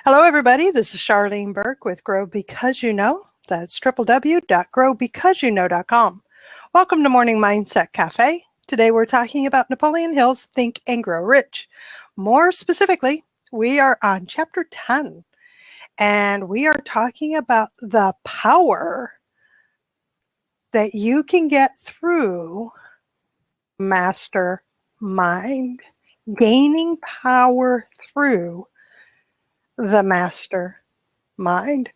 Hello, everybody. This is Charlene Burke with Grow Because You Know. That's www.growbecauseyouknow.com. Welcome to Morning Mindset Cafe. Today we're talking about Napoleon Hill's Think and Grow Rich. More specifically, we are on chapter 10, and we are talking about the power that you can get through mastermind, gaining power through the mastermind.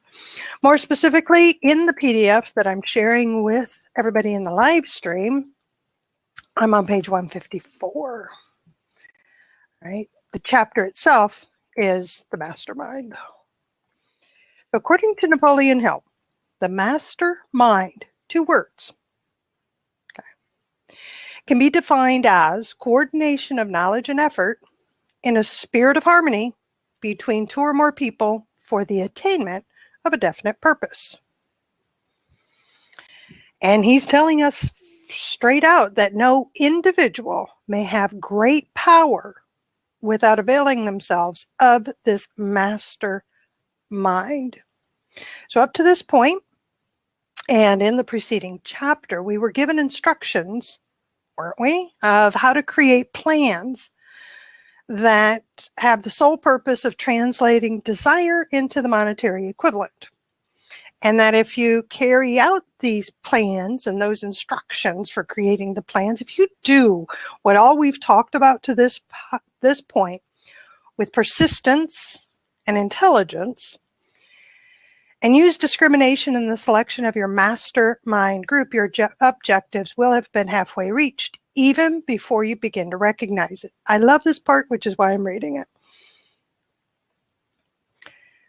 More specifically, in the PDFs that I'm sharing with everybody in the live stream, I'm on page 154. Right? The chapter itself is the mastermind. According to Napoleon Hill, the mastermind, 2 words, can be defined as coordination of knowledge and effort in a spirit of harmony between 2 or more people for the attainment of a definite purpose. And he's telling us straight out that no individual may have great power without availing themselves of this mastermind. So up to this point, and in the preceding chapter, we were given instructions, weren't we, of how to create plans that have the sole purpose of translating desire into the monetary equivalent. And that if you carry out these plans and those instructions for creating the plans, if you do what all we've talked about to this point with persistence and intelligence, and use discrimination in the selection of your mastermind group, your objectives will have been halfway reached, even before you begin to recognize it. I love this part, which is why I'm reading it.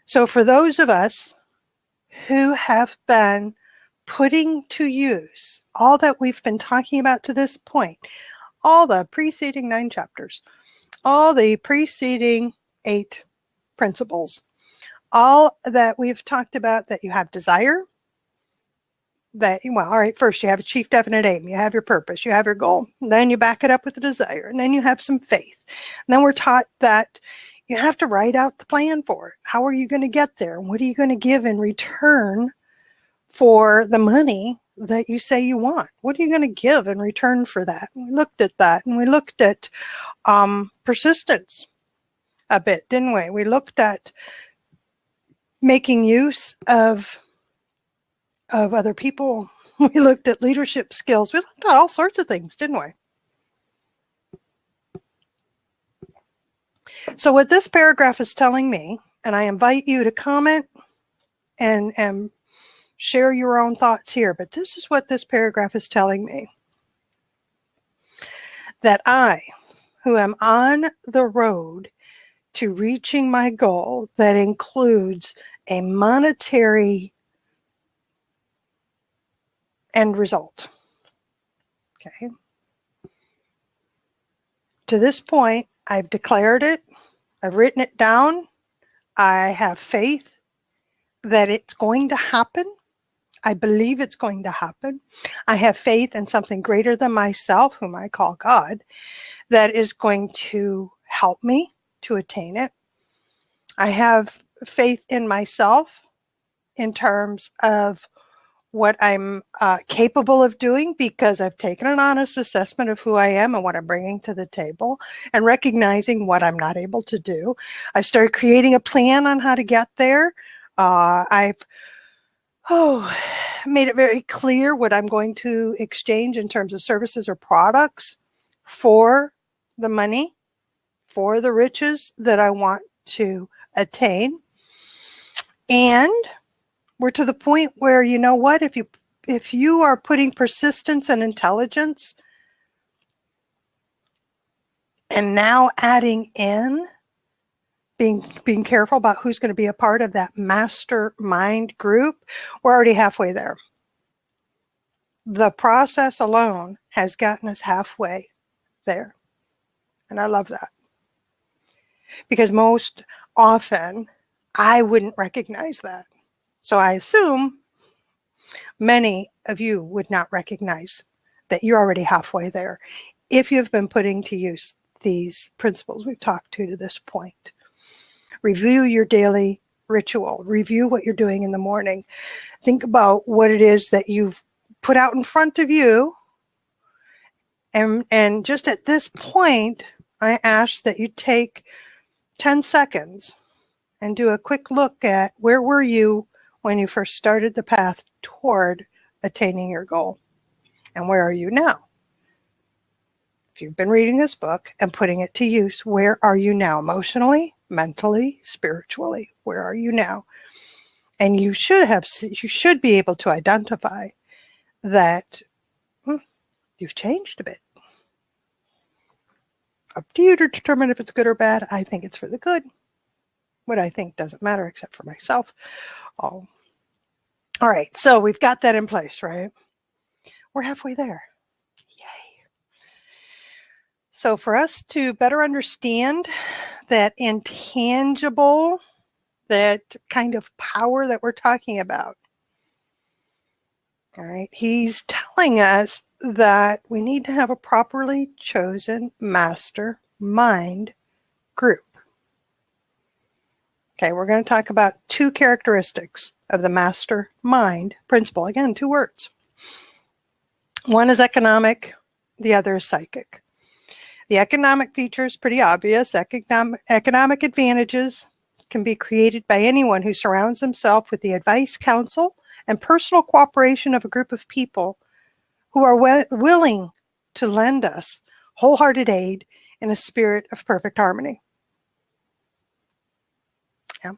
So for those of us who have been putting to use all that we've been talking about to this point, all the preceding 9 chapters, all the preceding 8 principles, all that we've talked about, that you have desire, that, well, all right, first you have a chief definite aim, you have your purpose, you have your goal, and then you back it up with the desire, and then you have some faith. And then we're taught that you have to write out the plan for it. How are you going to get there? What are you going to give in return for the money that you say you want? What are you going to give in return for that? And we looked at that, and we looked at persistence a bit, didn't we? We looked at making use of other people. We looked at leadership skills. We looked at all sorts of things, didn't we? So what this paragraph is telling me, and I invite you to comment and share your own thoughts here, but this is what this paragraph is telling me. That I, who am on the road to reaching my goal that includes a monetary end result. Okay. To this point, I've declared it. I've written it down. I have faith that it's going to happen. I believe it's going to happen. I have faith in something greater than myself, whom I call God, that is going to help me to attain it. I have faith in myself in terms of what I'm capable of doing, because I've taken an honest assessment of who I am and what I'm bringing to the table, and recognizing what I'm not able to do. I've started creating a plan on how to get there. I've made it very clear what I'm going to exchange in terms of services or products for the money, for the riches that I want to attain. And we're to the point where, you know what, if you are putting persistence and intelligence, and now adding in being careful about who's going to be a part of that mastermind group, we're already halfway there. The process alone has gotten us halfway there. And I love that. Because most often I wouldn't recognize that. So I assume many of you would not recognize that you're already halfway there if you've been putting to use these principles we've talked to this point. Review your daily ritual. Review what you're doing in the morning. Think about what it is that you've put out in front of you. And just at this point, I ask that you take 10 seconds and do a quick look at where were you when you first started the path toward attaining your goal, and where are you now? If you've been reading this book and putting it to use, where are you now? Emotionally, mentally, spiritually, where are you now? And you should be able to identify that you've changed a bit. Up to you to determine if it's good or bad. I think it's for the good. What I think doesn't matter except for myself. Oh. All right, so we've got that in place, right? We're halfway there. Yay. So for us to better understand that intangible, that kind of power that we're talking about, all right, he's telling us that we need to have a properly chosen master mind group. Okay, we're going to talk about two characteristics of the master mind principle. Again, two words. One is economic, the other is psychic. The economic feature is pretty obvious. Economic advantages can be created by anyone who surrounds himself with the advice, counsel, and personal cooperation of a group of people who are willing to lend us wholehearted aid in a spirit of perfect harmony. Yeah.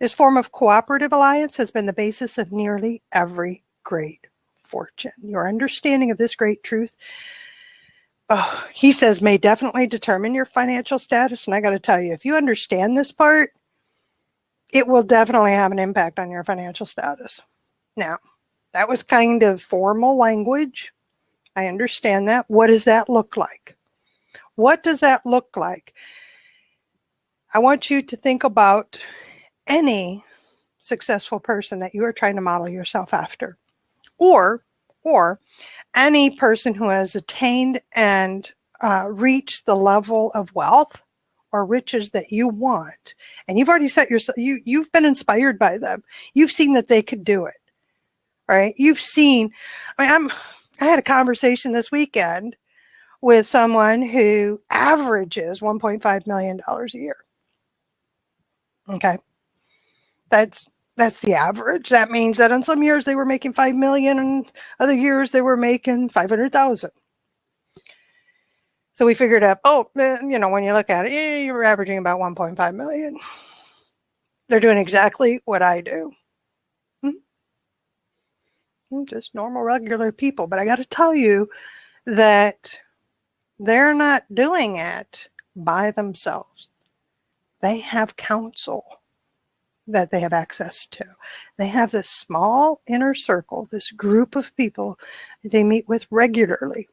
This form of cooperative alliance has been the basis of nearly every great fortune. Your understanding of this great truth, he says, may definitely determine your financial status. And I got to tell you, if you understand this part, it will definitely have an impact on your financial status. Now, that was kind of formal language. I understand that. What does that look like? What does that look like? I want you to think about any successful person that you are trying to model yourself after, or any person who has attained and reached the level of wealth or riches that you want, and you've already set yourself, you've been inspired by them. You've seen that they could do it, right? You've seen, I had a conversation this weekend with someone who averages $1.5 million a year. Okay. That's the average. That means that in some years they were making 5 million and other years they were making 500,000. So we figured out, when you look at it, you're averaging about 1.5 million. They're doing exactly what I do. Just normal, regular people. But I got to tell you that they're not doing it by themselves. They have counsel that they have access to. They have this small inner circle, this group of people they meet with regularly,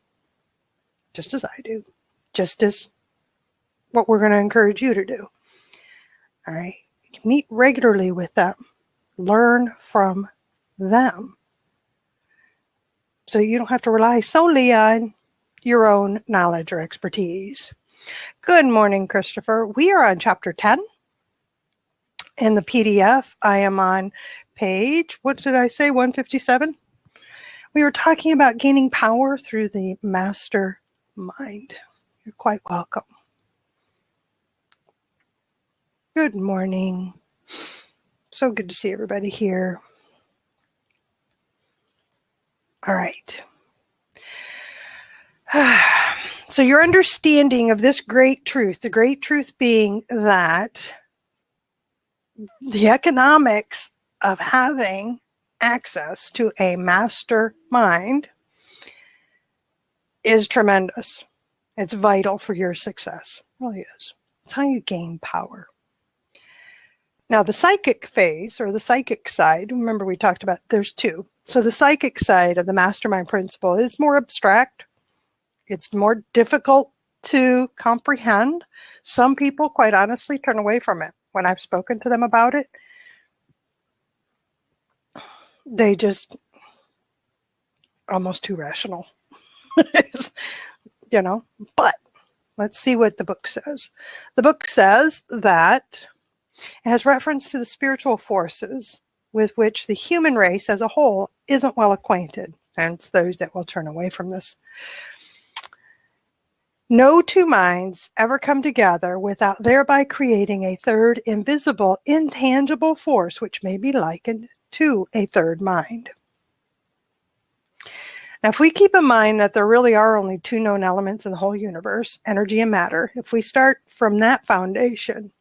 just as I do, just as what we're going to encourage you to do. All right. Meet regularly with them. Learn from them. So you don't have to rely solely on your own knowledge or expertise. Good morning, Christopher. We are on chapter 10. In the PDF, I am on page, what did I say, 157? We were talking about gaining power through the master mind. You're quite welcome. Good morning. So good to see everybody here. All right. So your understanding of this great truth, the great truth being that the economics of having access to a master mind is tremendous. It's vital for your success. It really is. It's how you gain power. Now, the psychic phase, or the psychic side, remember we talked about there's two. So the psychic side of the mastermind principle is more abstract. It's more difficult to comprehend. Some people, quite honestly, turn away from it. When I've spoken to them about it, they just almost too rational, but Let's see what the book says. The book says that it has reference to the spiritual forces with which the human race as a whole isn't well acquainted, hence those that will turn away from this. No two minds ever come together without thereby creating a third invisible, intangible force which may be likened to a third mind. Now, if we keep in mind that there really are only two known elements in the whole universe, energy and matter, if we start from that foundation,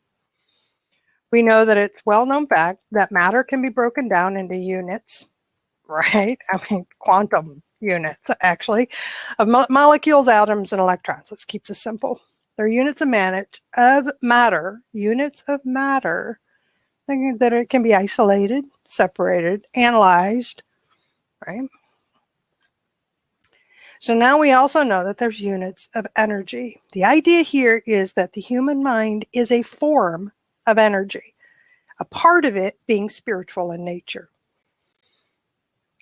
we know that it's well-known fact that matter can be broken down into units, right? I mean, quantum units, actually, of molecules, atoms, and electrons. Let's keep this simple. They're units of matter, units of matter that it can be isolated, separated, analyzed, right? So now we also know that there's units of energy. The idea here is that the human mind is a form of energy, a part of it being spiritual in nature.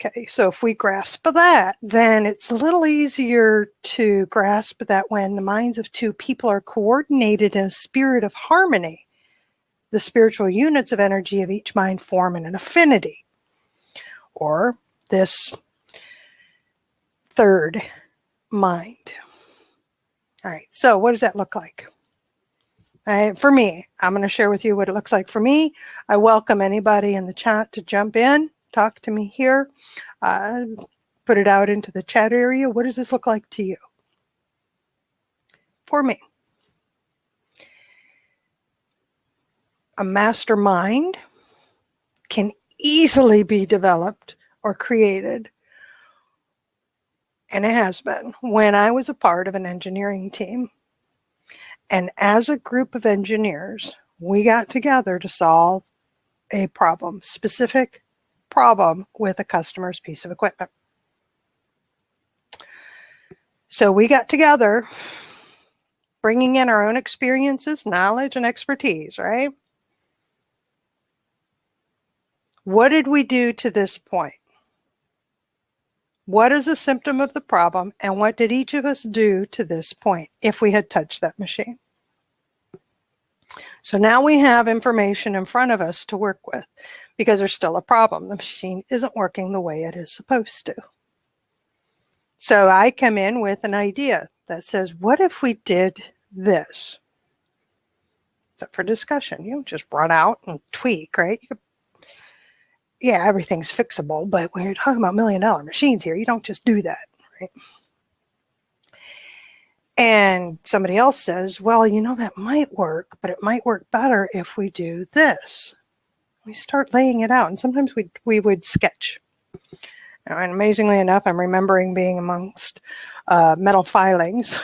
Okay, so if we grasp that, then it's a little easier to grasp that when the minds of two people are coordinated in a spirit of harmony, the spiritual units of energy of each mind form an affinity, or this third mind. All right, so what does that look like? For me, I'm going to share with you what it looks like for me. I welcome anybody in the chat to jump in, talk to me here, put it out into the chat area. What does this look like to you? For me, a mastermind can easily be developed or created, and it has been, when I was a part of an engineering team. And as a group of engineers, we got together to solve a problem, specific problem with a customer's piece of equipment. So we got together, bringing in our own experiences, knowledge, and expertise, right? What did we do to this point? What is a symptom of the problem, and what did each of us do to this point if we had touched that machine? So now we have information in front of us to work with, because there's still a problem. The machine isn't working the way it is supposed to. So I come in with an idea that says, what if we did this? It's up for discussion. You don't just run out and tweak, right? Yeah, everything's fixable, but when you're talking about $1 million machines here, you don't just do that, right? And somebody else says, well, you know, that might work, but it might work better if we do this. We start laying it out, and sometimes we would sketch. And amazingly enough, I'm remembering being amongst metal filings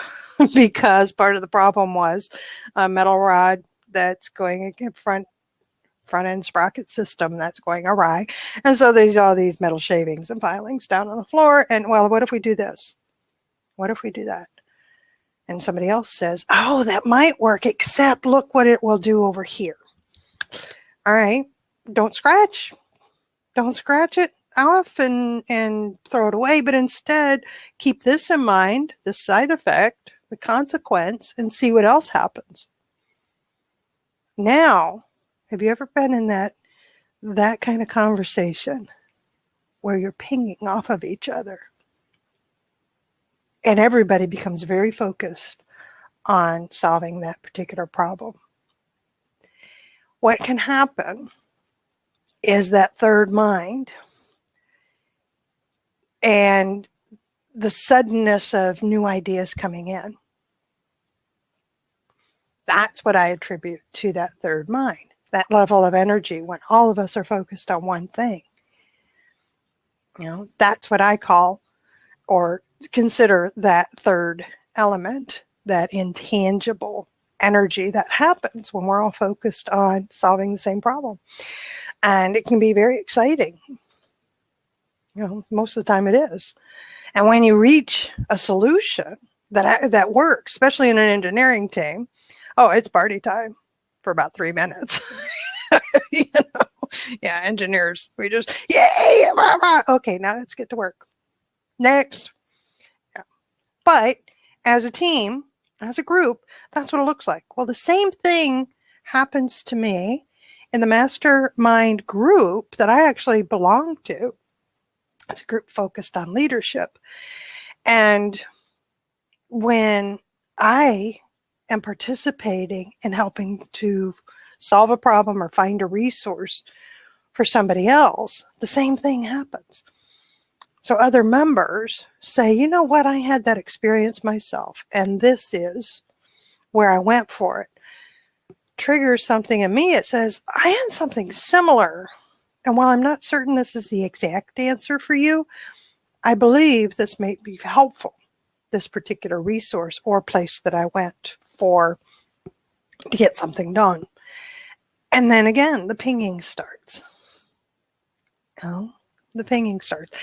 because part of the problem was a metal rod that's going in front-end sprocket system that's going awry. And so there's all these metal shavings and filings down on the floor. And, well, what if we do this? What if we do that? And somebody else says, oh, that might work, except look what it will do over here. All right, don't scratch. Don't scratch it off and throw it away, but instead keep this in mind, the side effect, the consequence, and see what else happens. Now, have you ever been in that kind of conversation where you're pinging off of each other? And everybody becomes very focused on solving that particular problem. What can happen is that third mind and the suddenness of new ideas coming in. That's what I attribute to that third mind, that level of energy when all of us are focused on one thing. You know, that's what I call or consider that third element, that intangible energy that happens when we're all focused on solving the same problem. And it can be very exciting. You know, most of the time it is. And when you reach a solution that works, especially in an engineering team, oh, it's party time for about 3 minutes. You know? Yeah, engineers, we just, yay, rah, rah. Okay, now let's get to work. Next. Yeah. But as a team, as a group, that's what it looks like. Well, the same thing happens to me in the mastermind group that I actually belong to. It's a group focused on leadership. And when I am participating in helping to solve a problem or find a resource for somebody else, the same thing happens. So other members say, you know what, I had that experience myself, and this is where I went for it. Triggers something in me. It says, I had something similar. And while I'm not certain this is the exact answer for you, I believe this may be helpful, this particular resource or place that I went for to get something done. And then again, the pinging starts. The pinging starts.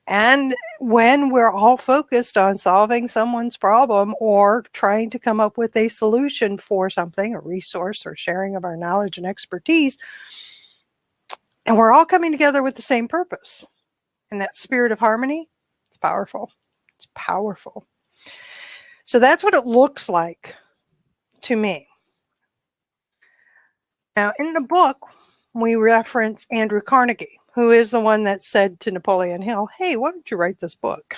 And when we're all focused on solving someone's problem or trying to come up with a solution for something, a resource, or sharing of our knowledge and expertise, and we're all coming together with the same purpose, and that spirit of harmony, it's powerful. It's powerful. So that's what it looks like to me. Now, in the book, we reference Andrew Carnegie, who is the one that said to Napoleon Hill, hey, why don't you write this book?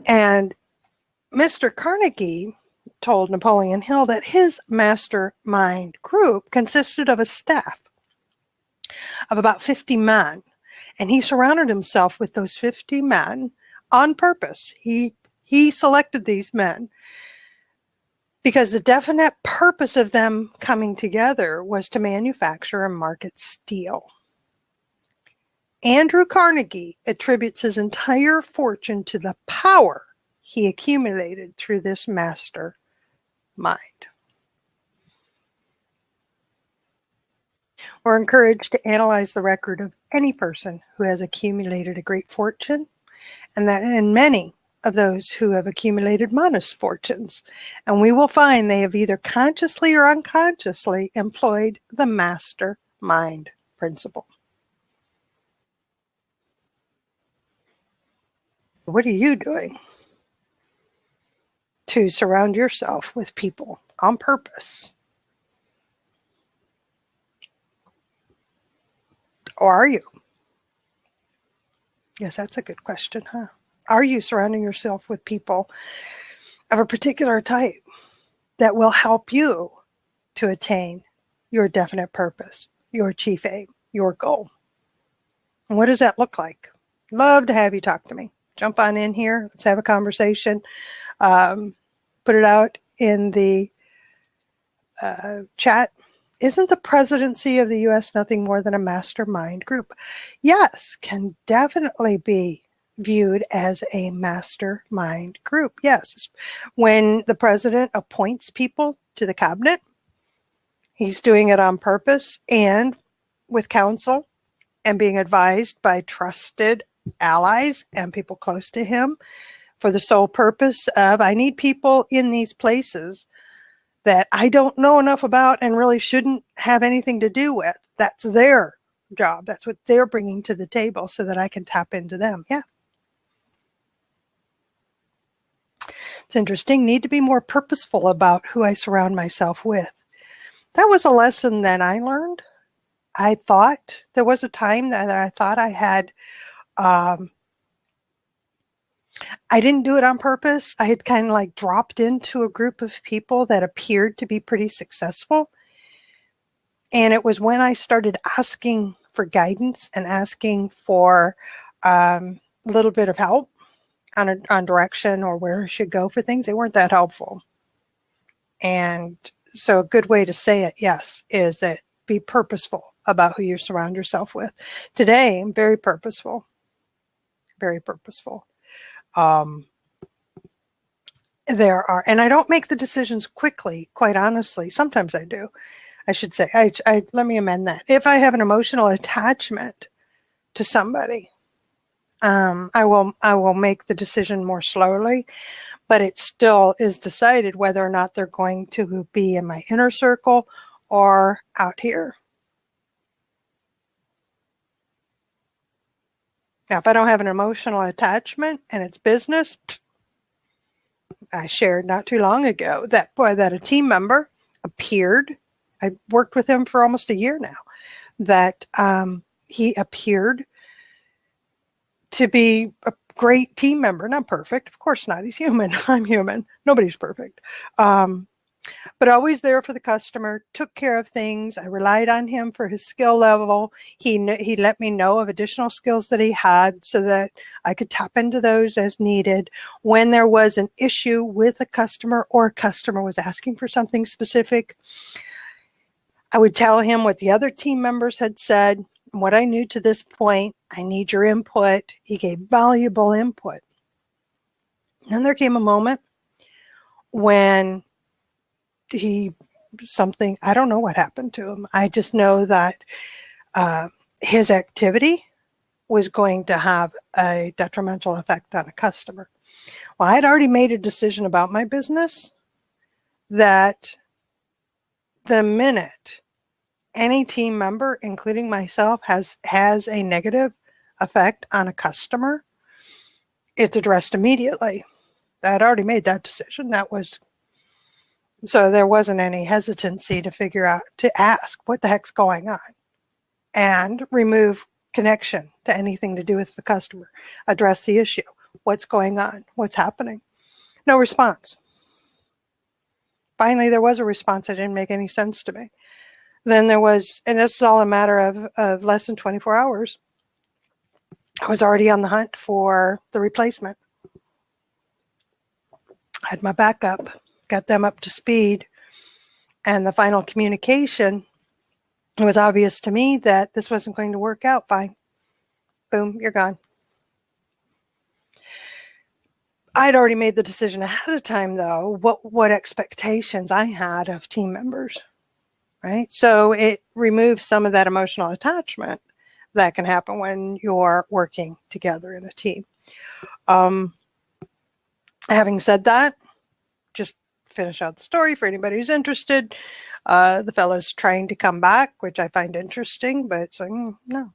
And Mr. Carnegie told Napoleon Hill that his mastermind group consisted of a staff of about 50 men. And he surrounded himself with those 50 men on purpose. He selected these men because the definite purpose of them coming together was to manufacture and market steel. Andrew Carnegie attributes his entire fortune to the power he accumulated through this mastermind. We're encouraged to analyze the record of any person who has accumulated a great fortune, and many of those who have accumulated modest fortunes. And we will find they have either consciously or unconsciously employed the mastermind principle. What are you doing to surround yourself with people on purpose? Or are you? Yes, that's a good question, huh? Are you surrounding yourself with people of a particular type that will help you to attain your definite purpose, your chief aim, your goal? And what does that look like? Love to have you talk to me. Jump on in here. Let's have a conversation. Put it out in the chat. Isn't the presidency of the U.S. nothing more than a mastermind group? Yes, can definitely be viewed as a mastermind group. Yes, when the president appoints people to the cabinet, he's doing it on purpose and with counsel and being advised by trusted allies and people close to him for the sole purpose of, I need people in these places that I don't know enough about and really shouldn't have anything to do with. That's their job. That's what they're bringing to the table so that I can tap into them. Yeah. It's interesting. Need to be more purposeful about who I surround myself with. That was a lesson that I learned. I thought there was a time that I thought I had, I didn't do it on purpose. I had kind of like dropped into a group of people that appeared to be pretty successful. And it was when I started asking for guidance and asking for a little bit of help on direction or where I should go for things, they weren't that helpful. And so a good way to say it, yes, is that be purposeful about who you surround yourself with. Today, I'm very purposeful. Very purposeful. There are, and I don't make the decisions quickly, quite honestly. Sometimes I do. I should say, let me amend that. If I have an emotional attachment to somebody, I will make the decision more slowly, but it still is decided whether or not they're going to be in my inner circle or out here. Now, if I don't have an emotional attachment and it's business, I shared not too long ago that a team member appeared. I worked with him for almost a year now. That he appeared to be a great team member. Not perfect, of course not. He's human. I'm human. Nobody's perfect. But always there for the customer, took care of things. I relied on him for his skill level. He let me know of additional skills that he had so that I could tap into those as needed. When there was an issue with a customer or a customer was asking for something specific, I would tell him what the other team members had said, what I knew to this point. I need your input. He gave valuable input. And then there came a moment when I don't know what happened to him. I just know that his activity was going to have a detrimental effect on a customer. Well, I had already made a decision about my business that the minute any team member, including myself, has a negative effect on a customer, it's addressed immediately. I had already made that decision. So there wasn't any hesitancy to ask what the heck's going on and remove connection to anything to do with the customer. Address the issue. What's going on? What's happening? No response. Finally, there was a response that didn't make any sense to me. Then there was, and this is all a matter of less than 24 hours, I was already on the hunt for the replacement. I had my backup, got them up to speed, and the final communication, it was obvious to me that this wasn't going to work out fine. Boom, you're gone. I'd already made the decision ahead of time, though, what expectations I had of team members, right? So it removes some of that emotional attachment that can happen when you're working together in a team. Having said that, just finish out the story for anybody who's interested. The fellow's trying to come back, which I find interesting, but saying, no,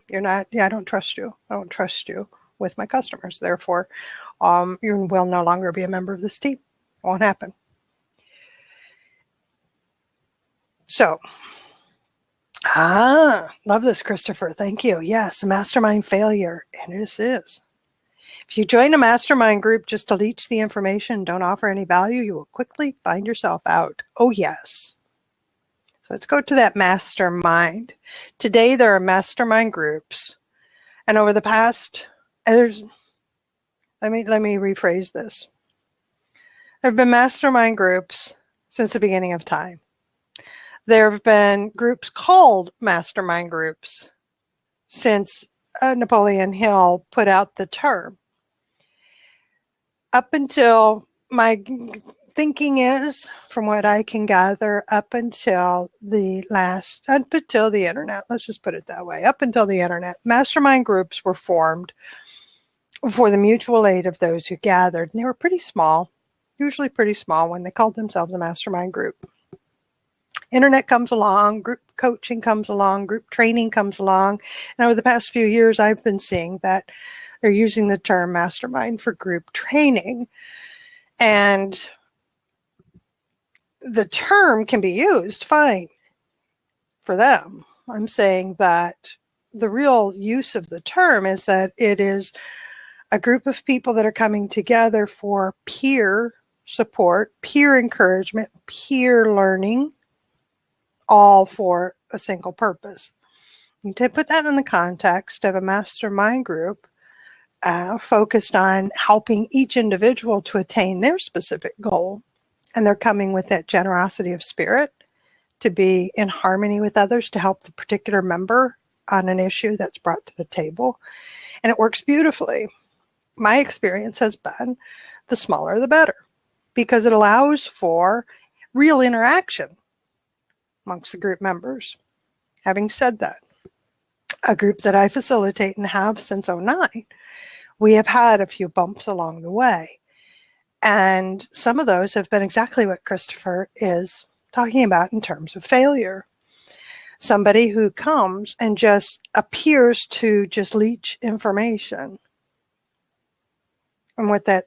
you're not. Yeah, I don't trust you. I don't trust you with my customers. Therefore, you will no longer be a member of this team. It won't happen. So, love this, Christopher. Thank you. Yes, mastermind failure. And this is. If you join a mastermind group just to leech the information and don't offer any value, you will quickly find yourself out. Oh, yes. So let's go to that mastermind. Today, there are mastermind groups. And over the past, let me rephrase this. There have been mastermind groups since the beginning of time. There have been groups called mastermind groups since Napoleon Hill put out the term. Up until my thinking is, from what I can gather, up until the internet, let's just put it that way, up until the internet, mastermind groups were formed for the mutual aid of those who gathered. And they were pretty small, usually pretty small when they called themselves a mastermind group. Internet comes along, group coaching comes along, group training comes along. And over the past few years, I've been seeing that they're using the term mastermind for group training. And the term can be used fine for them. I'm saying that the real use of the term is that it is a group of people that are coming together for peer support, peer encouragement, peer learning, all for a single purpose. And to put that in the context of a mastermind group, focused on helping each individual to attain their specific goal. And they're coming with that generosity of spirit to be in harmony with others to help the particular member on an issue that's brought to the table. And it works beautifully. My experience has been the smaller the better, because it allows for real interaction amongst the group members. Having said that, a group that I facilitate and have since 2009, we have had a few bumps along the way. And some of those have been exactly what Christopher is talking about in terms of failure. somebody who comes and just appears to just leech information. And what that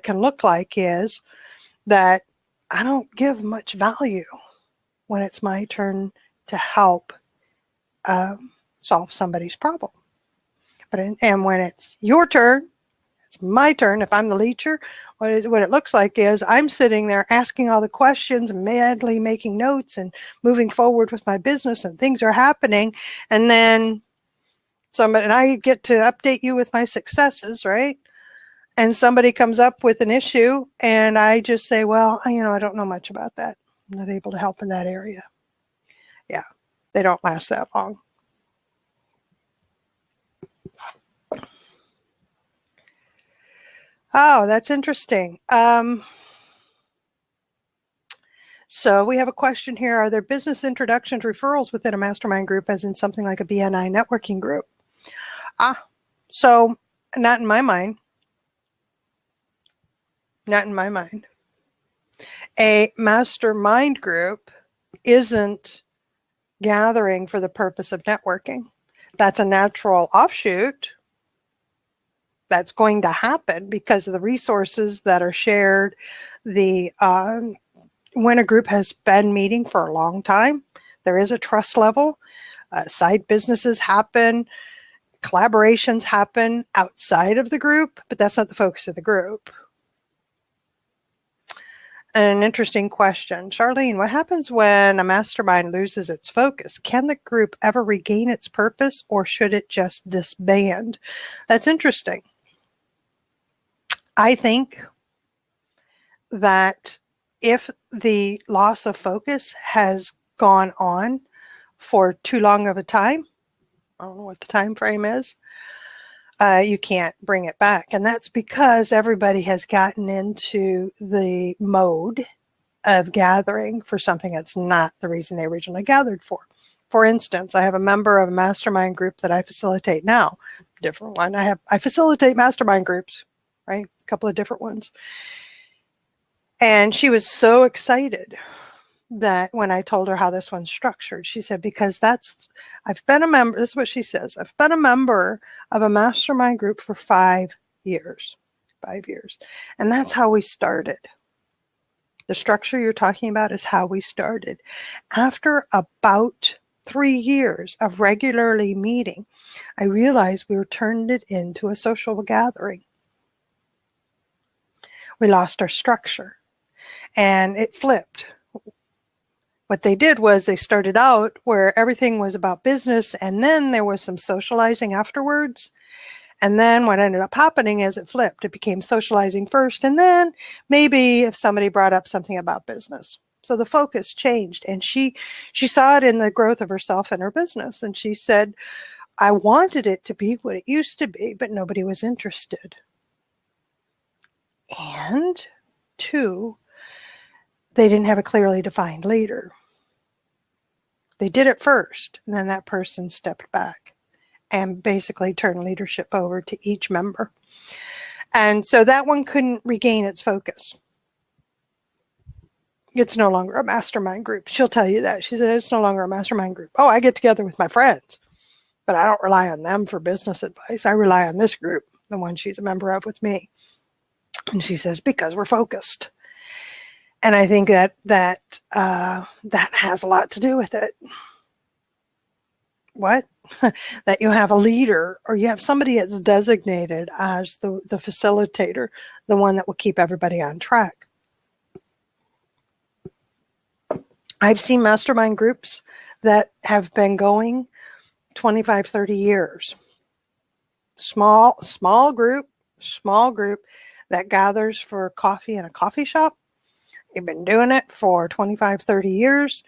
can look like is that I don't give much value when it's my turn to help solve somebody's problem. And when it's your turn, it's my turn. If I'm the leecher, what it looks like is I'm sitting there asking all the questions, madly making notes and moving forward with my business, and things are happening. And then and I get to update you with my successes, right? And somebody comes up with an issue and I just say, well, I don't know much about that. I'm not able to help in that area. Yeah, they don't last that long. Oh, that's interesting. So we have a question here. Are there business introductions referrals within a mastermind group, as in something like a BNI networking group? So not in my mind. Not in my mind. A mastermind group isn't gathering for the purpose of networking. That's a natural offshoot. That's going to happen because of the resources that are shared. When a group has been meeting for a long time, there is a trust level. Side businesses happen. Collaborations happen outside of the group, but that's not the focus of the group. An interesting question. Charlene, what happens when a mastermind loses its focus? Can the group ever regain its purpose, or should it just disband? That's interesting. I think that if the loss of focus has gone on for too long of a time, I don't know what the time frame is, you can't bring it back. And that's because everybody has gotten into the mode of gathering for something that's not the reason they originally gathered for. For instance, I have a member of a mastermind group that I facilitate now, different one. I facilitate mastermind groups, right? A couple of different ones. And she was so excited that when I told her how this one's structured, she said, because I've been a member, this is what she says, I've been a member of a mastermind group for 5 years. 5 years. And that's how we started. The structure you're talking about is how we started. After about 3 years of regularly meeting, I realized we were turned it into a social gathering. We lost our structure and it flipped. What they did was they started out where everything was about business, and then there was some socializing afterwards. And then what ended up happening is it flipped. It became socializing first, and then maybe if somebody brought up something about business. So the focus changed, and she saw it in the growth of herself and her business. And she said, I wanted it to be what it used to be, but nobody was interested. And 2, they didn't have a clearly defined leader. They did it first, and then that person stepped back and basically turned leadership over to each member. And so that one couldn't regain its focus. It's no longer a mastermind group. She'll tell you that. She said, it's no longer a mastermind group. Oh, I get together with my friends, but I don't rely on them for business advice. I rely on this group, the one she's a member of with me. And she says, because we're focused. And I think that has a lot to do with it. What? That you have a leader, or you have somebody that's designated as the facilitator, the one that will keep everybody on track. I've seen mastermind groups that have been going 25, 30 years. Small group that gathers for coffee in a coffee shop. They've been doing it for 25, 30 years.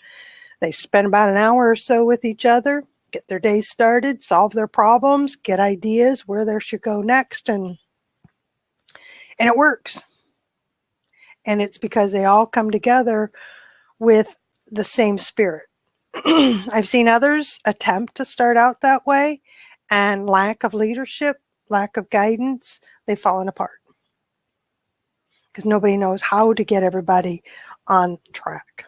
They spend about an hour or so with each other, get their day started, solve their problems, get ideas where they should go next, and it works. And it's because they all come together with the same spirit. I've seen others attempt to start out that way, and lack of leadership, lack of guidance, they've fallen apart. Because nobody knows how to get everybody on track.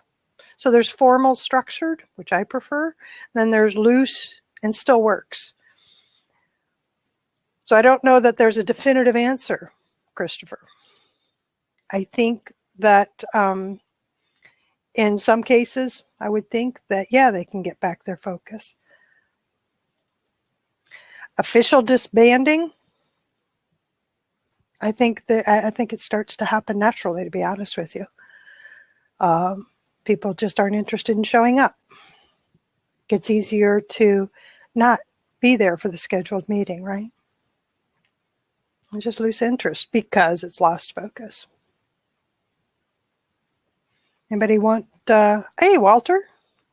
So there's formal structured, which I prefer. Then there's loose and still works. So I don't know that there's a definitive answer, Christopher. I think that in some cases, I would think that, yeah, they can get back their focus. Official disbanding, I think it starts to happen naturally, to be honest with you. People just aren't interested in showing up. It gets easier to not be there for the scheduled meeting, right? And just lose interest because it's lost focus. Anybody want, hey, Walter,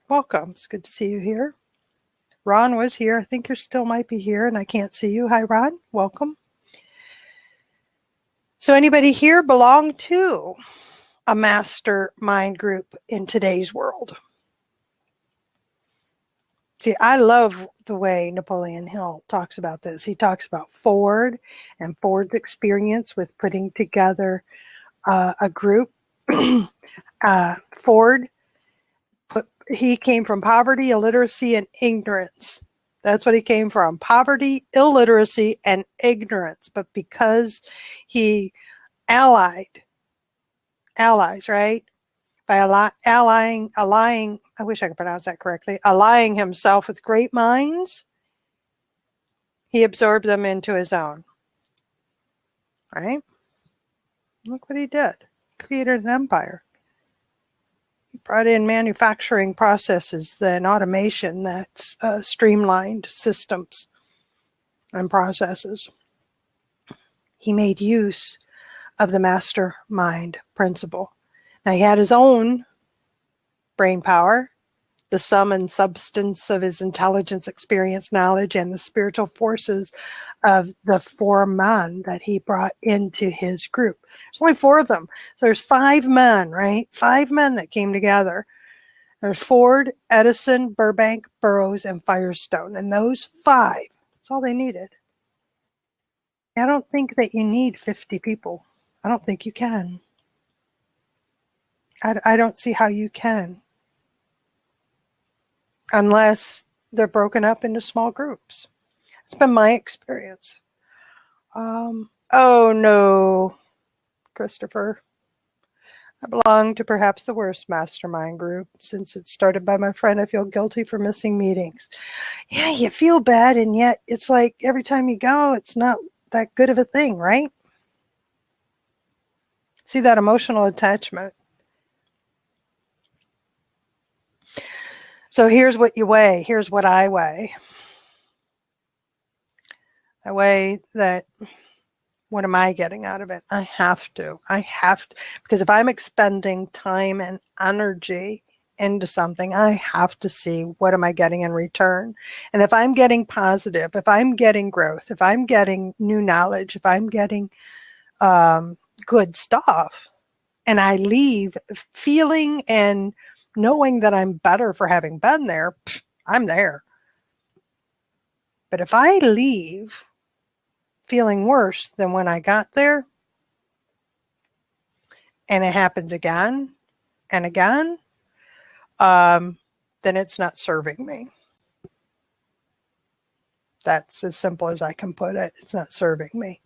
welcome. It's good to see you here. Ron was here. I think you still might be here and I can't see you. Hi, Ron. Welcome. So anybody here belong to a mastermind group in today's world? See, I love the way Napoleon Hill talks about this. He talks about Ford and Ford's experience with putting together a group. Ford, he came from poverty, illiteracy, and ignorance. That's what he came from, poverty, illiteracy, and ignorance. But because he allies, right? By allying, I wish I could pronounce that correctly, allying himself with great minds, he absorbed them into his own. Right? Look what he did. Created an empire. He brought in manufacturing processes, then automation that's streamlined systems and processes. He made use of the mastermind principle. Now, he had his own brain power, the sum and substance of his intelligence, experience, knowledge, and the spiritual forces of the 4 men that he brought into his group. There's only 4 of them. So there's 5 men, right? 5 men that came together. There's Ford, Edison, Burbank, Burroughs, and Firestone. And those 5, that's all they needed. I don't think that you need 50 people. I don't think you can. I don't see how you can. Unless they're broken up into small groups. It's been my experience. Oh no, Christopher. I belong to perhaps the worst mastermind group. Since it started by my friend, I feel guilty for missing meetings. Yeah, you feel bad, and yet it's like every time you go, it's not that good of a thing, right? See that emotional attachment. So here's what you weigh. Here's what I weigh. I weigh that, what am I getting out of it? I have to, because if I'm expending time and energy into something, I have to see what am I getting in return. And if I'm getting positive, if I'm getting growth, if I'm getting new knowledge, if I'm getting good stuff, and I leave feeling and knowing that I'm better for having been there, I'm there. But if I leave feeling worse than when I got there, and it happens again and again, then it's not serving me. That's as simple as I can put it. It's not serving me.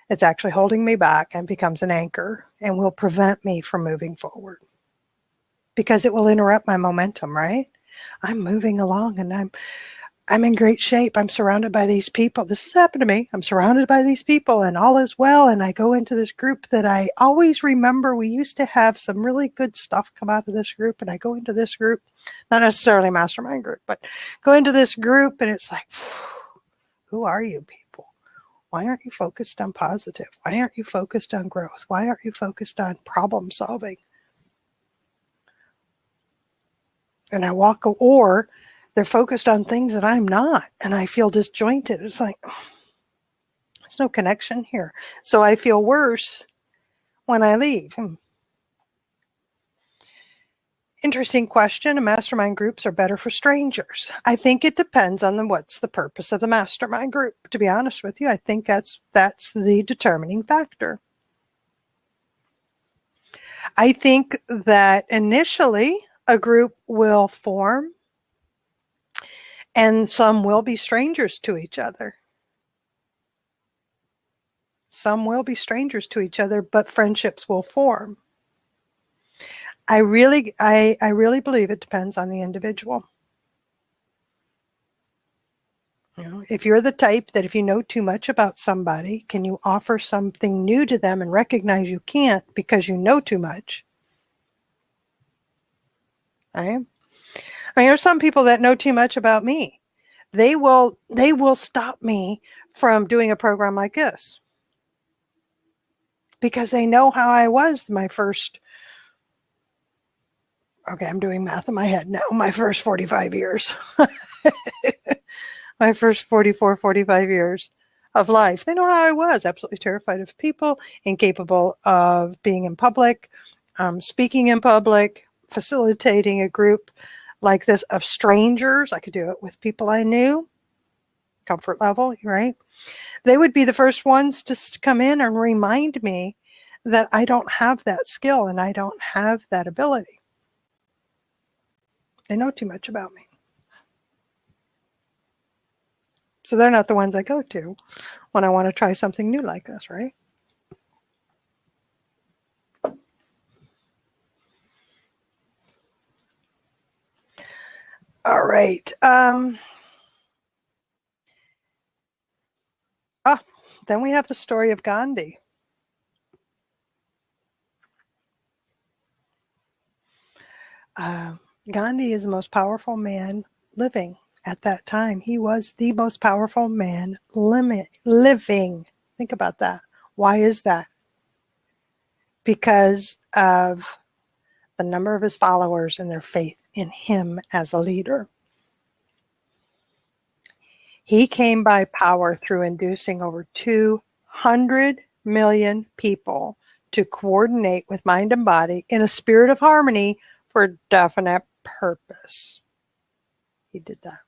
It's actually holding me back and becomes an anchor and will prevent me from moving forward. Because it will interrupt my momentum, right? I'm moving along and I'm in great shape. I'm surrounded by these people. This has happened to me. I'm surrounded by these people and all is well. And I go into this group that I always remember. We used to have some really good stuff come out of this group. And I go into this group, not necessarily mastermind group, but go into this group and it's like, who are you people? Why aren't you focused on positive? Why aren't you focused on growth? Why aren't you focused on problem solving? And I walk, or they're focused on things that I'm not, and I feel disjointed. It's like, there's no connection here. So I feel worse when I leave. Interesting question. Mastermind groups are better for strangers. I think it depends on what's the purpose of the mastermind group. To be honest with you, I think that's the determining factor. I think that initially, a group will form, and some will be strangers to each other. Some will be strangers to each other, but friendships will form. I really believe it depends on the individual. You know, if you're the type that if you know too much about somebody, can you offer something new to them and recognize you can't because you know too much? Right? I mean, there's some people that know too much about me. They will stop me from doing a program like this because they know how I was my first, okay, I'm doing math in my head now, my first 45 years. My first 44, 45 years of life. They know how I was, absolutely terrified of people, incapable of being in public, speaking in public, facilitating a group like this of strangers. I could do it with people I knew, comfort level, right? They would be the first ones to come in and remind me that I don't have that skill and I don't have that ability. They know too much about me. So they're not the ones I go to when I want to try something new like this, right? All right. Then we have the story of Gandhi. Gandhi is the most powerful man living at that time. He was the most powerful man living. Think about that. Why is that? Because of the number of his followers and their faith in him as a leader. He came by power through inducing over 200 million people to coordinate with mind and body in a spirit of harmony for a definite purpose. He did that.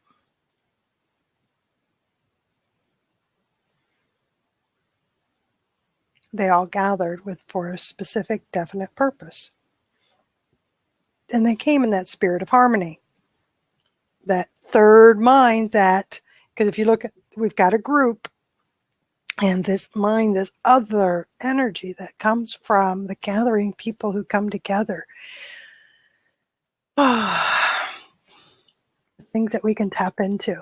They all gathered for a specific, definite purpose. And they came in that spirit of harmony. That third mind that, because if you look at, we've got a group, and this mind, this other energy that comes from the gathering people who come together. Things that we can tap into.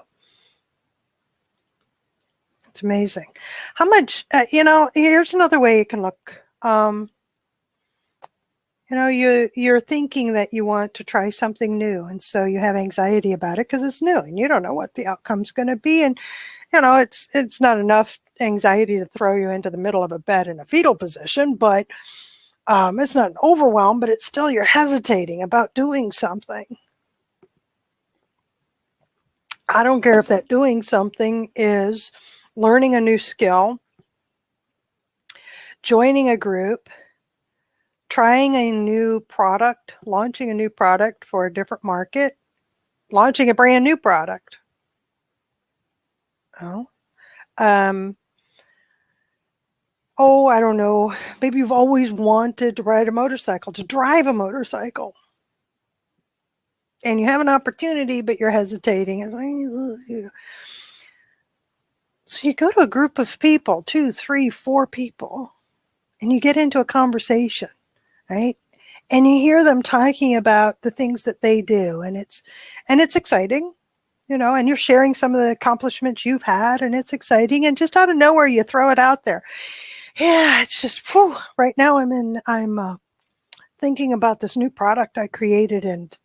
It's amazing. How much, here's another way you can look. You're thinking that you want to try something new, and so you have anxiety about it because it's new and you don't know what the outcome's going to be. And, it's not enough anxiety to throw you into the middle of a bed in a fetal position, but it's not an overwhelm, but it's still, you're hesitating about doing something. I don't care if that doing something is learning a new skill, joining a group, trying a new product, launching a new product for a different market, launching a brand new product. I don't know. Maybe you've always wanted to ride a motorcycle, to drive a motorcycle. And you have an opportunity, but you're hesitating. So you go to a group of people, 2, 3, 4 people, and you get into a conversation, right? And you hear them talking about the things that they do, and it's exciting, and you're sharing some of the accomplishments you've had, and it's exciting, and just out of nowhere you throw it out there. Yeah, it's just, right now I'm thinking about this new product I created, and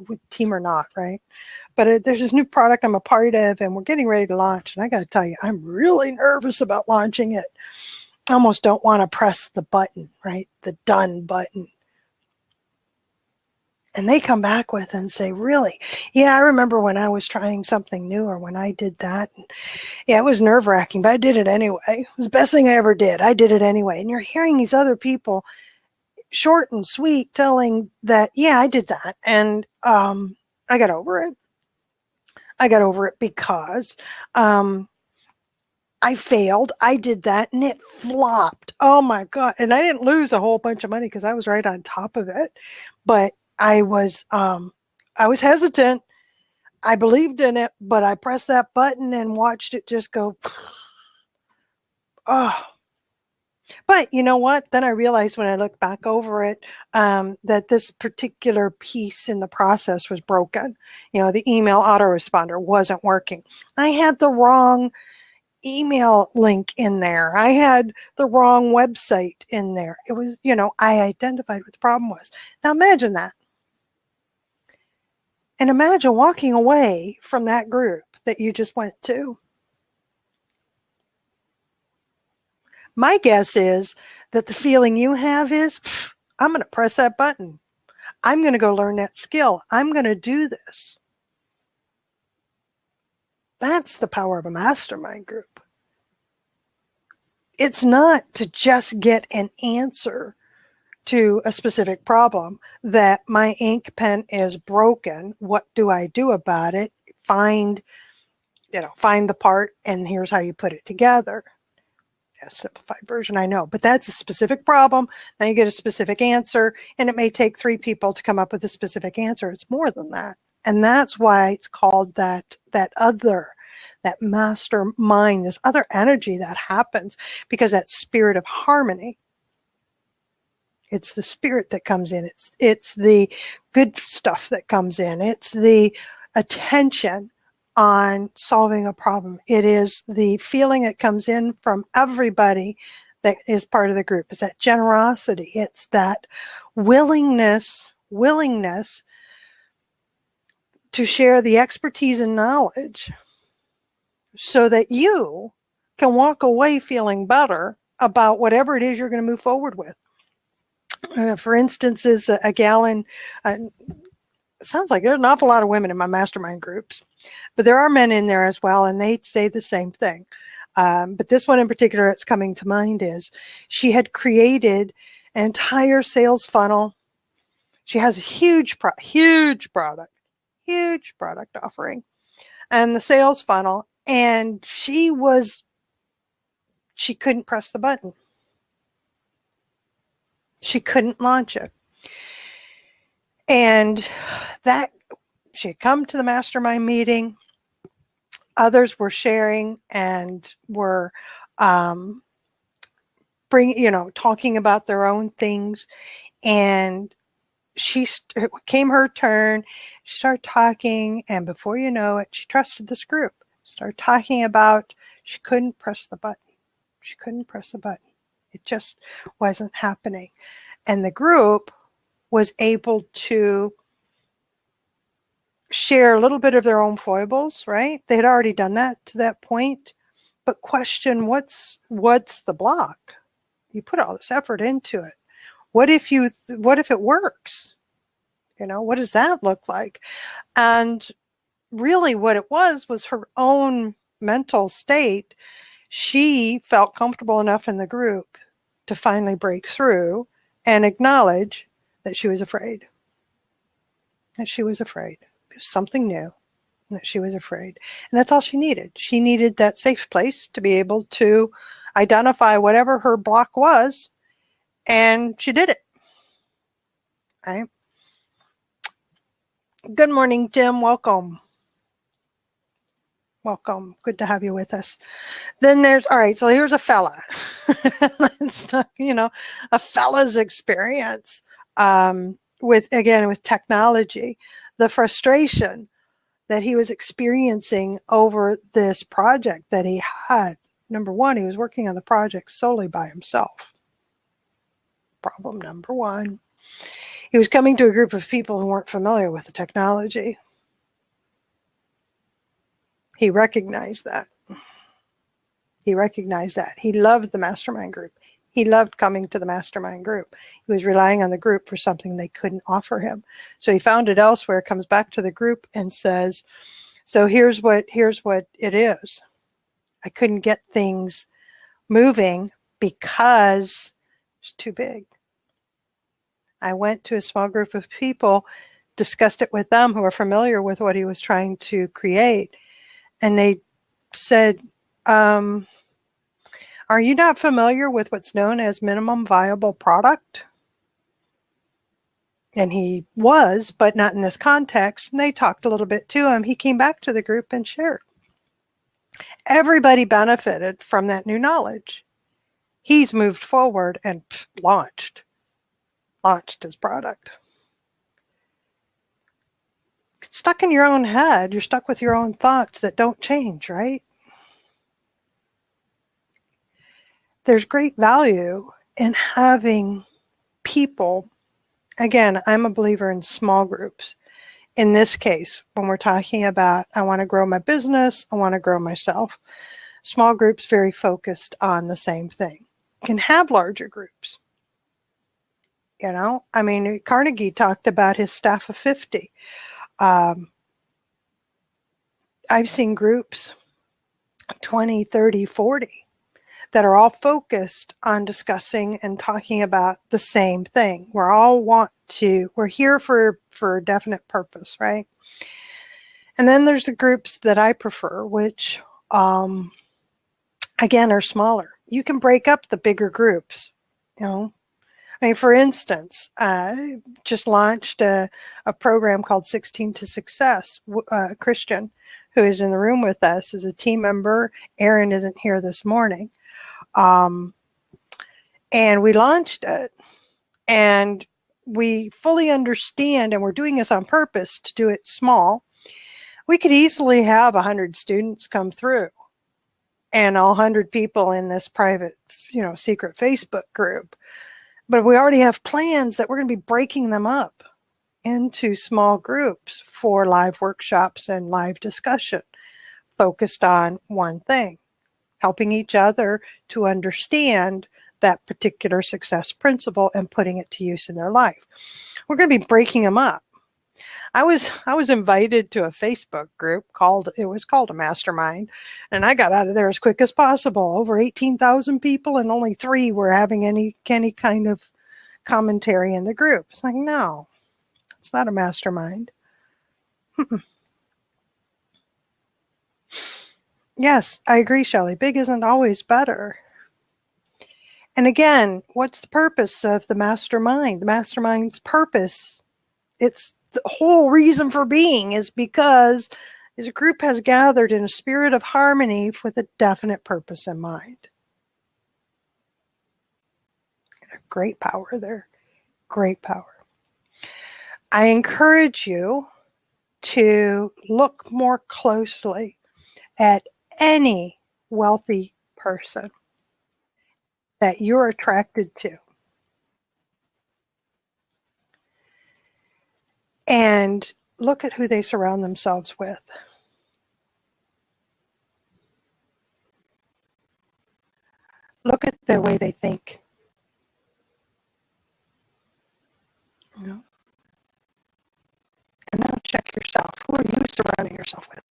with Team or Not, right? But there's this new product I'm a part of, and we're getting ready to launch. And I got to tell you, I'm really nervous about launching it. I almost don't want to press the button, right? The done button. And they come back with and say, really? Yeah, I remember when I was trying something new, or when I did that. And yeah, it was nerve-wracking, but I did it anyway. It was the best thing I ever did. I did it anyway. And you're hearing these other people, short and sweet, telling that, yeah, I did that. And I got over it. I got over it because I failed. I did that and it flopped. Oh my God. And I didn't lose a whole bunch of money because I was right on top of it. But I was hesitant. I believed in it, but I pressed that button and watched it just go. Oh, but you know what? Then I realized when I looked back over it that this particular piece in the process was broken. You know, the email autoresponder wasn't working. I had the wrong email link in there. I had the wrong website in there. It was, you know, I identified what the problem was. Now imagine that. And imagine walking away from that group that you just went to. My guess is that the feeling you have is, I'm going to press that button. I'm going to go learn that skill. I'm going to do this. That's the power of a mastermind group. It's not to just get an answer to a specific problem, that my ink pen is broken. What do I do about it? Find the part, and here's how you put it together. A simplified version, I know, but that's a specific problem. Now you get a specific answer, and it may take 3 people to come up with a specific answer. It's more than that. And that's why it's called that mastermind, this other energy that happens, because that spirit of harmony. It's the spirit that comes in. It's the good stuff that comes in. It's the attention on solving a problem. It is the feeling that comes in from everybody that is part of the group. It's that generosity. It's that willingness to share the expertise and knowledge so that you can walk away feeling better about whatever it is you're going to move forward with. For instance, is a gal in, it sounds like there's an awful lot of women in my mastermind groups, but there are men in there as well, and they say the same thing. But this one in particular that's coming to mind is she had created an entire sales funnel. She has a huge product offering, and the sales funnel, and she couldn't press the button. She couldn't launch it. And that she had come to the mastermind meeting. Others were sharing and were talking about their own things. And it came her turn. She started talking, and before you know it, she trusted this group. Started talking about she couldn't press the button. She couldn't press the button. It just wasn't happening. And the group was able to share a little bit of their own foibles, right? They had already done that to that point, but question what's the block? You put all this effort into it. What if it works? What does that look like? And really what it was her own mental state. She felt comfortable enough in the group to finally break through and acknowledge that she was afraid. That she was afraid. It was something new, and that she was afraid. And that's all she needed. She needed that safe place to be able to identify whatever her block was, and she did it. Right? Good morning, Tim. Welcome. Welcome. Good to have you with us. Then all right, so here's a fella. Let's talk, a fella's experience with technology, the frustration that he was experiencing over this project that he had. Number one, he was working on the project solely by himself. Problem number one. He was coming to a group of people who weren't familiar with the technology. He recognized that. He loved the mastermind group. He loved coming to the mastermind group. He was relying on the group for something they couldn't offer him. So he found it elsewhere, comes back to the group and says, so here's what it is. I couldn't get things moving because it's too big. I went to a small group of people, discussed it with them who are familiar with what he was trying to create. And they said, are you not familiar with what's known as minimum viable product? And he was, but not in this context. And they talked a little bit to him. He came back to the group and shared. Everybody benefited from that new knowledge. He's moved forward and launched his product. Stuck in your own head, you're stuck with your own thoughts that don't change, right? There's great value in having people. Again, I'm a believer in small groups. In this case, when we're talking about, I want to grow my business, I want to grow myself, small groups very focused on the same thing. You can have larger groups. You know, I mean, Carnegie talked about his staff of 50. I've seen groups 20, 30, 40 that are all focused on discussing and talking about the same thing. We're here for a definite purpose, right? And then there's the groups that I prefer, which, again, are smaller. You can break up the bigger groups, you know. I mean, for instance, I just launched a program called 16 to Success. Christian, who is in the room with us, is a team member. Aaron isn't here this morning. And we launched it. And we fully understand, and we're doing this on purpose to do it small. We could easily have 100 students come through and all 100 people in this private, secret Facebook group. But we already have plans that we're going to be breaking them up into small groups for live workshops and live discussion focused on one thing, helping each other to understand that particular success principle and putting it to use in their life. We're going to be breaking them up. I was invited to a Facebook group called a mastermind, and I got out of there as quick as possible. Over 18,000 people, and only 3 were having any kind of commentary in the group. It's like, no, it's not a mastermind. Yes, I agree, Shelley. Big isn't always better. And again, what's the purpose of the mastermind? The mastermind's purpose, it's the whole reason for being, is because as a group has gathered in a spirit of harmony with a definite purpose in mind. Great power there. Great power. I encourage you to look more closely at any wealthy person that you're attracted to. And look at who they surround themselves with. Look at the way they think. And then check yourself. Who are you surrounding yourself with?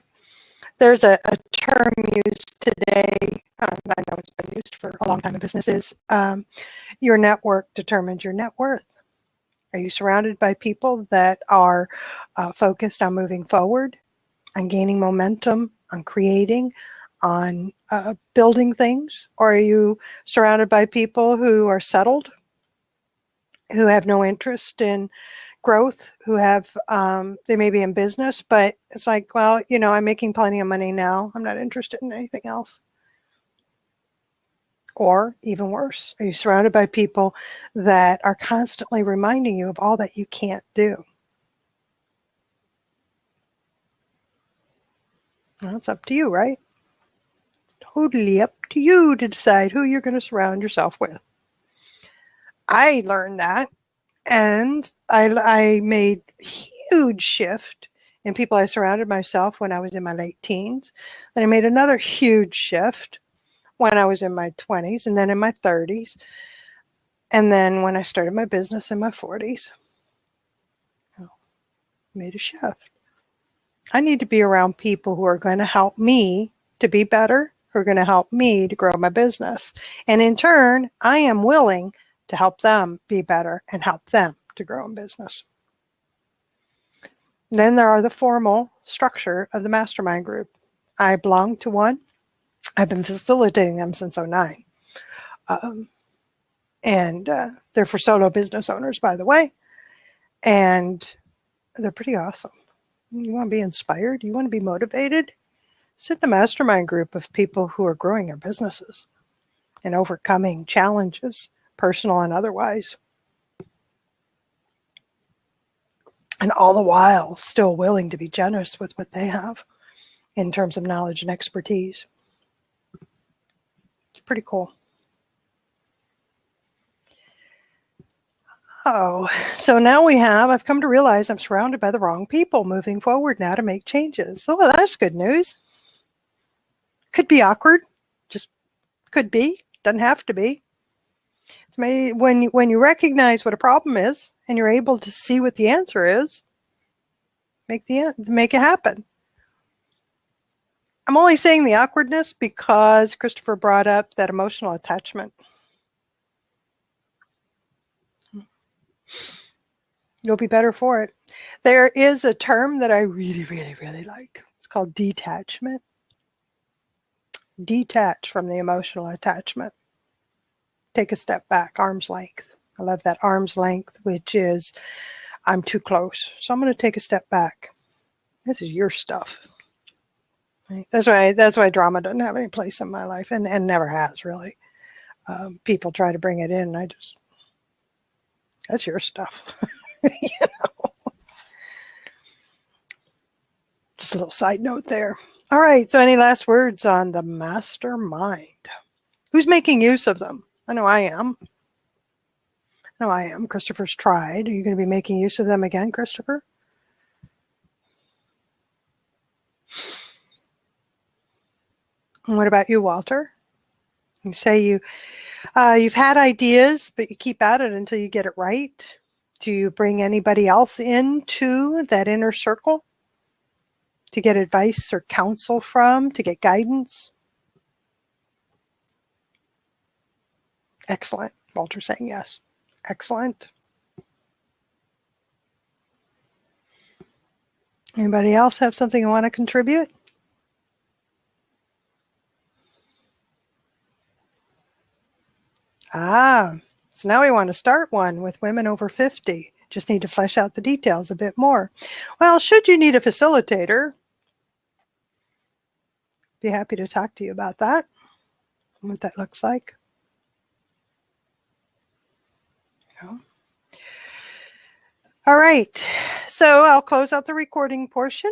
There's a term used today, I know it's been used for a long time in businesses. Your network determines your net worth. Are you surrounded by people that are focused on moving forward, on gaining momentum, on creating, on building things? Or are you surrounded by people who are settled, who have no interest in growth, who have, they may be in business, but it's like, well, I'm making plenty of money now. I'm not interested in anything else. Or even worse, are you surrounded by people that are constantly reminding you of all that you can't do? Well, it's up to you, right? It's totally up to you to decide who you're going to surround yourself with. I learned that, and I made a huge shift in people I surrounded myself when I was in my late teens. Then I made another huge shift when I was in my 20s, and then in my 30s, and then when I started my business in my 40s. Made a shift. I need to be around people who are going to help me to be better, who are going to help me to grow my business. And in turn, I am willing to help them be better and help them to grow in business. And then there are the formal structure of the mastermind group. I belong to one. I've been facilitating them since 2009. And they're for solo business owners, by the way. And they're pretty awesome. You want to be inspired? You want to be motivated? Sit in a mastermind group of people who are growing their businesses and overcoming challenges, personal and otherwise. And all the while still willing to be generous with what they have in terms of knowledge and expertise. It's pretty cool. Oh, so now I've come to realize I'm surrounded by the wrong people moving forward now to make changes. Oh, well, that's good news. Could be awkward, just could be, doesn't have to be. It's when you recognize what a problem is and you're able to see what the answer is, make it happen. I'm only saying the awkwardness because Christopher brought up that emotional attachment. You'll be better for it. There is a term that I really, really, really like. It's called detachment. Detach from the emotional attachment. Take a step back, arm's length. I love that arm's length, which is I'm too close. So I'm going to take a step back. This is your stuff. Right? That's why drama doesn't have any place in my life and never has really. People try to bring it in and that's your stuff. You know? Just a little side note there. All right. So any last words on the mastermind? Who's making use of them? I know I am. Christopher's tried. Are you going to be making use of them again, Christopher? And what about you, Walter? You say you've had ideas, but you keep at it until you get it right. Do you bring anybody else into that inner circle to get advice or counsel from, to get guidance? Excellent. Walter saying yes. Excellent. Anybody else have something you want to contribute? So now we want to start one with women over 50. Just need to flesh out the details a bit more. Well, should you need a facilitator, be happy to talk to you about that, what that looks like. Yeah. All right, so I'll close out the recording portion.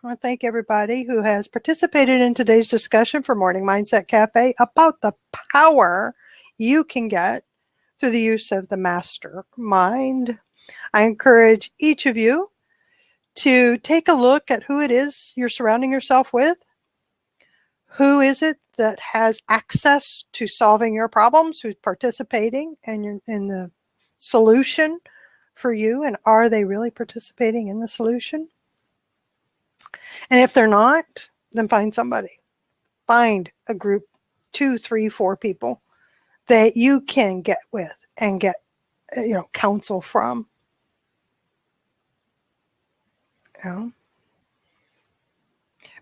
I want to thank everybody who has participated in today's discussion for Morning Mindset Cafe about the power you can get through the use of the mastermind. I encourage each of you to take a look at who it is you're surrounding yourself with. Who is it that has access to solving your problems, who's participating in the solution for you, and are they really participating in the solution? And if they're not, then find somebody. Find a group, 2, 3, 4 people that you can get with and get counsel from.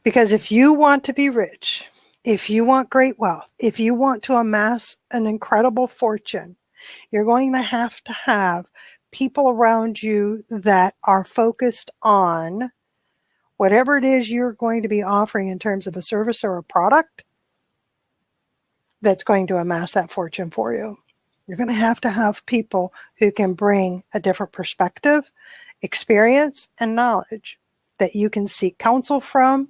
Because if you want to be rich, if you want great wealth, if you want to amass an incredible fortune, you're going to have people around you that are focused on whatever it is you're going to be offering in terms of a service or a product that's going to amass that fortune for you. You're going to have people who can bring a different perspective, experience, and knowledge that you can seek counsel from,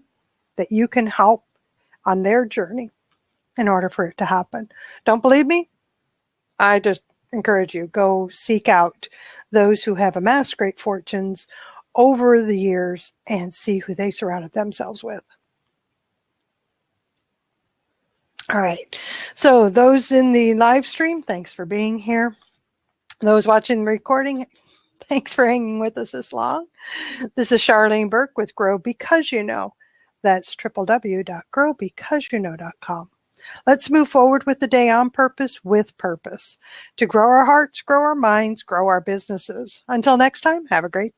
that you can help on their journey in order for it to happen. Don't believe me? I just encourage you, go seek out those who have amassed great fortunes over the years and see who they surrounded themselves with. All right. So those in the live stream, thanks for being here. Those watching the recording, thanks for hanging with us this long. This is Charlene Burke with Grow Because You Know. That's www.growbecauseyouknow.com. Let's move forward with the day on purpose, with purpose, to grow our hearts, grow our minds, grow our businesses. Until next time, have a great day.